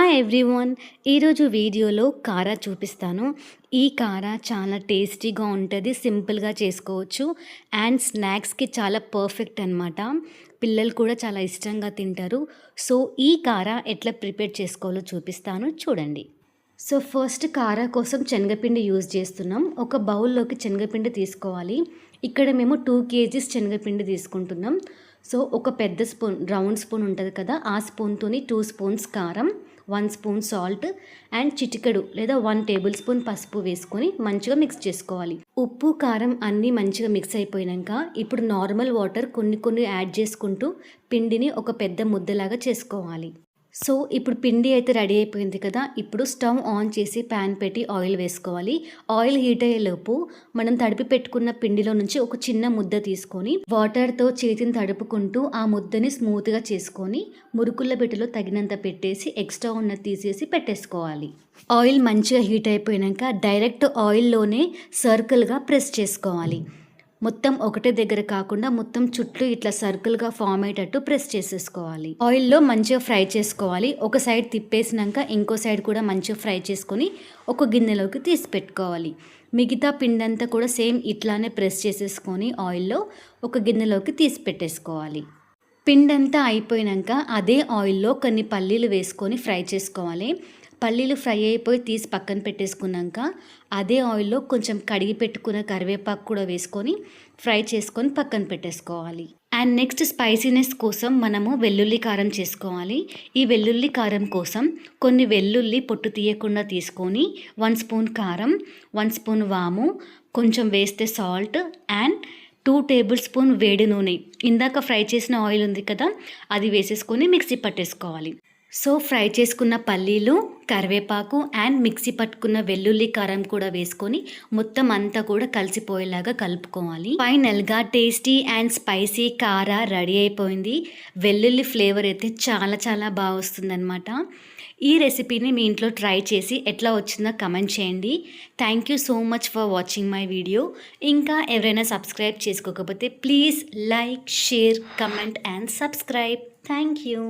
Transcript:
Hi everyone. ఈరోజు వీడియోలో కారా చూపిస్తాను. ఈ కారా చాలా టేస్టీగా ఉంటుంది, సింపుల్గా చేసుకోవచ్చు అండ్ స్నాక్స్కి చాలా పర్ఫెక్ట్ అనమాట. పిల్లలు కూడా చాలా ఇష్టంగా తింటారు. సో ఈ కారా ఎట్లా ప్రిపేర్ చేసుకోవాలో చూపిస్తాను, చూడండి. సో ఫస్ట్ కారా కోసం శనగపిండి యూజ్ చేస్తున్నాం. ఒక బౌల్లోకి శనగపిండి తీసుకోవాలి. ఇక్కడ మేము 2 kgs శనగపిండి తీసుకుంటున్నాం. సో ఒక పెద్ద స్పూన్, రౌండ్ స్పూన్ ఉంటుంది కదా, ఆ స్పూన్తోని 2 స్పూన్స్ కారం, 1 స్పూన్ సాల్ట్ అండ్ చిటికెడు లేదా 1 టేబుల్ స్పూన్ పసుపు వేసుకొని మంచిగా మిక్స్ చేసుకోవాలి. ఉప్పు కారం అన్నీ మంచిగా మిక్స్ అయిపోయాక ఇప్పుడు నార్మల్ వాటర్ కొన్ని యాడ్ చేసుకుంటూ పిండిని ఒక పెద్ద ముద్దలాగా చేసుకోవాలి. సో ఇప్పుడు పిండి అయితే రెడీ అయిపోయింది కదా. ఇప్పుడు స్టవ్ ఆన్ చేసి ప్యాన్ పెట్టి ఆయిల్ వేసుకోవాలి. ఆయిల్ హీట్ అయ్యేలోపు మనం తడిపి పెట్టుకున్న పిండిలో నుంచి ఒక చిన్న ముద్ద తీసుకొని వాటర్తో చేతిని తడుపుకుంటూ ఆ ముద్దని స్మూత్గా చేసుకొని మురుకుల బిట్టలో తగినంత పెట్టేసి ఎక్స్ట్రా ఉన్నది తీసేసి పెట్టేసుకోవాలి. ఆయిల్ మంచిగా హీట్ అయిపోయాక డైరెక్ట్ ఆయిల్లోనే సర్కిల్గా ప్రెస్ చేసుకోవాలి. మొత్తం ఒకటే దగ్గర కాకుండా మొత్తం చుట్టూ ఇట్లా సర్కిల్గా ఫామ్ అయ్యేటట్టు ప్రెస్ చేసేసుకోవాలి. ఆయిల్లో మంచిగా ఫ్రై చేసుకోవాలి. ఒక సైడ్ తిప్పేసినాక ఇంకో సైడ్ కూడా మంచిగా ఫ్రై చేసుకొని ఒక గిన్నెలోకి తీసి పెట్టుకోవాలి. మిగతా పిండంతా కూడా సేమ్ ఇట్లానే ప్రెస్ చేసేసుకొని ఆయిల్లో ఒక గిన్నెలోకి తీసి పెట్టేసుకోవాలి. పిండంతా అయిపోయాక అదే ఆయిల్లో కొన్ని పల్లీలు వేసుకొని ఫ్రై చేసుకోవాలి. పల్లీలు ఫ్రై అయిపోయి తీసి పక్కన పెట్టేసుకున్నాక అదే ఆయిల్లో కొంచెం కడిగి పెట్టుకున్న కరివేపాకు కూడా వేసుకొని ఫ్రై చేసుకొని పక్కన పెట్టేసుకోవాలి. అండ్ నెక్స్ట్ స్పైసీనెస్ కోసం మనము వెల్లుల్లి కారం చేసుకోవాలి. ఈ వెల్లుల్లి కారం కోసం కొన్ని వెల్లుల్లి పొట్టు తీయకుండా తీసుకొని 1 స్పూన్ కారం, 1 స్పూన్ వాము, కొంచెం వేస్తే సాల్ట్ అండ్ 2 టేబుల్ స్పూన్ వేడి నూనె, ఇందాక ఫ్రై చేసిన ఆయిల్ ఉంది కదా, అది వేసేసుకొని మిక్సీ పట్టేసుకోవాలి. సో ఫ్రై చేసుకున్న పల్లీలు, కరివేపాకు అండ్ మిక్సీ పట్టుకున్న వెల్లుల్లి కారం కూడా వేసుకొని మొత్తం అంతా కూడా కలిసిపోయేలాగా కలుపుకోవాలి. ఫైనల్గా టేస్టీ అండ్ స్పైసీ కారా రెడీ అయిపోయింది. వెల్లుల్లి ఫ్లేవర్ అయితే చాలా బాగా వస్తుందన్నమాట. ఈ రెసిపీని మీ ఇంట్లో ట్రై చేసి ఎట్లా వచ్చిందో కమెంట్ చేయండి. Thank you so much for watching my video. ఇంకా ఎవరైనా సబ్స్క్రైబ్ చేసుకోకపోతే please like, share, comment and subscribe. Thank you.